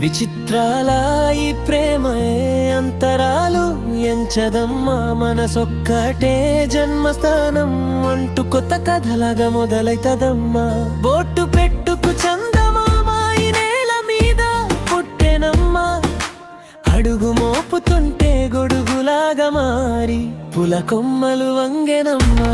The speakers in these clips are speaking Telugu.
విచిత్రాల ఈ ప్రేమయే అంతరాలు ఎంచదమ్మా, మనసొక్కటే జన్మస్థానం అంటూ కొత్త కథలాగా మొదలైతదమ్మా. బోటు పెట్టుకు చందమామ ఈ నేల మీద పుట్టెనమ్మా, అడుగు మోపుతుంటే గొడుగులాగా మారి పుల కొమ్మలు వంగెనమ్మా.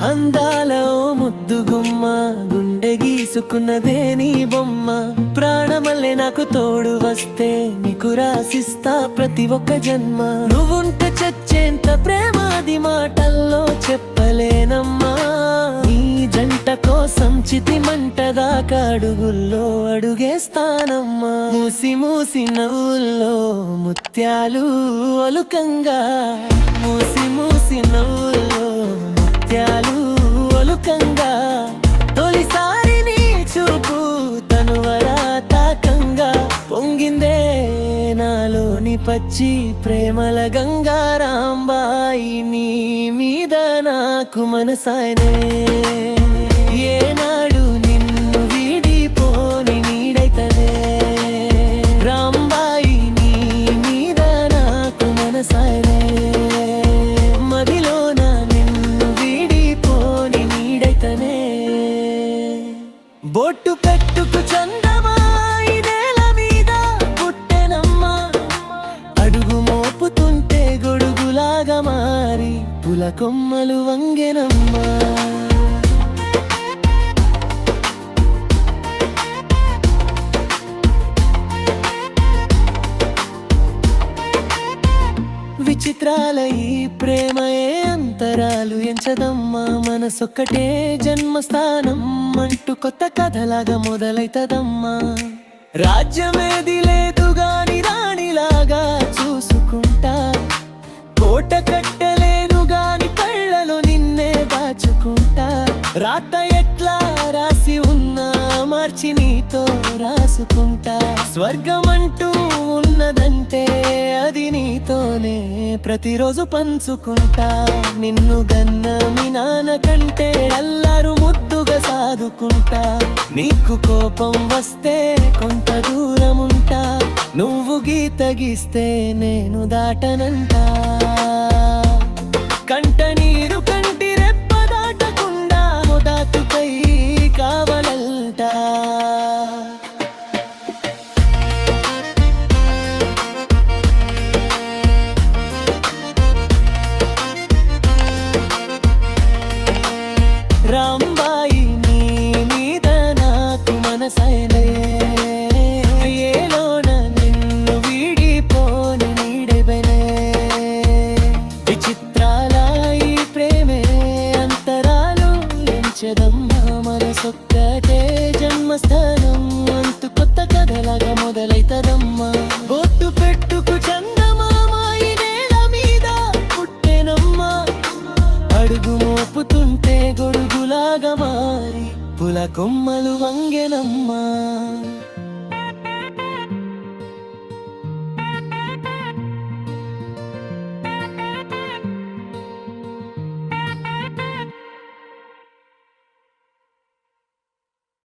అందాల ఓ ముద్దు గుమ్మ, గుండె గీసుకున్నదే నీ బొమ్మ. ప్రాణమల్లే నాకు తోడు వస్తే నీకు రాసిస్తా ప్రతి ఒక్క జన్మ. నువ్వుంటే చచ్చేంత ప్రేమ అది మాటల్లో చెప్పలేనమ్మా. నీ జంట కోసం చితి మంట దాకా అడుగుల్లో అడుగేస్తానమ్మా. మూసి మూసి నవ్వుల్లో ముత్యాలు ఒలుకంగా, మూసి మూసి నవ్వుల్లో ముత్యాలు ఒలుకంగా, తొలిసారి నీ చూపు తనువరా తాకంగా పొంగిందే నాలోని పచ్చి ప్రేమల గంగారాంబాయి. నీ మీద నాకు మనసాయనే, ఏనాడు నిన్ను వీడిపోని నీడైతనే రాంబాయి. నీ మీద నాకు మనసాయనే, మదిలోన నిన్ను వీడిపోని నీడైతనే. బొట్టు పెట్టుకు చందమా ఈ నేల మీద పుట్టెనమ్మా, అడుగు మోపుతుంటే గొడుగులాగా మారి పుల కొమ్మలు వంగెనమ్మా. విచిత్రాల ఈ ప్రేమయే అంతరాలు ఎంచదమ్మా, మనసొక్కటే జన్మస్థానం అంటూ కొత్త కథలాగా మొదలైతదమ్మా. రాజ్యమేది లేదు గాని రాణిలాగా చూసుకుంటా, కోట కట్టలేను గాని కళ్ళలో నిన్నే దాచుకుంటా. రాత ఎట్లా రాసి ఉన్నా మార్చి నీతో రాసుకుంటా. స్వర్గమంటూ ఉన్నదంటే అది నీతోనే ప్రతిరోజు పంచుకుంటా. నిన్ను గన్న మీ నాన్న కంటే అల్లారు ముద్దుగా సాదుకుంటా. నీకు కోపం వస్తే కొంత దూరం ఉంటా, నువ్వు గీత గీస్తే నేను దాటనంటా. కంట నీరు కంటి రెప్ప దాటకుండా మొదతుకై కావలంటా. రాంబాయి నీ మీద నాకు మనసైనే, ఏలోన నిన్ను వీడిపోని నీడెబెనే. విచిత్రాల ఈ ప్రేమే అంతరాలు ఎంచెదమ్మా, మనసొక్కటే జన్మస్థానం అంటూ కొత్త కథలాగా మొదలైతదమ్మా. బొట్టు పెట్టుకు చందమామ ఈ నేల మీద పుట్టెనమ్మా, అడుగు మోపుతుంటే గొడుగులాగా మారి పుల కొమ్మలు వంగెనమ్మా.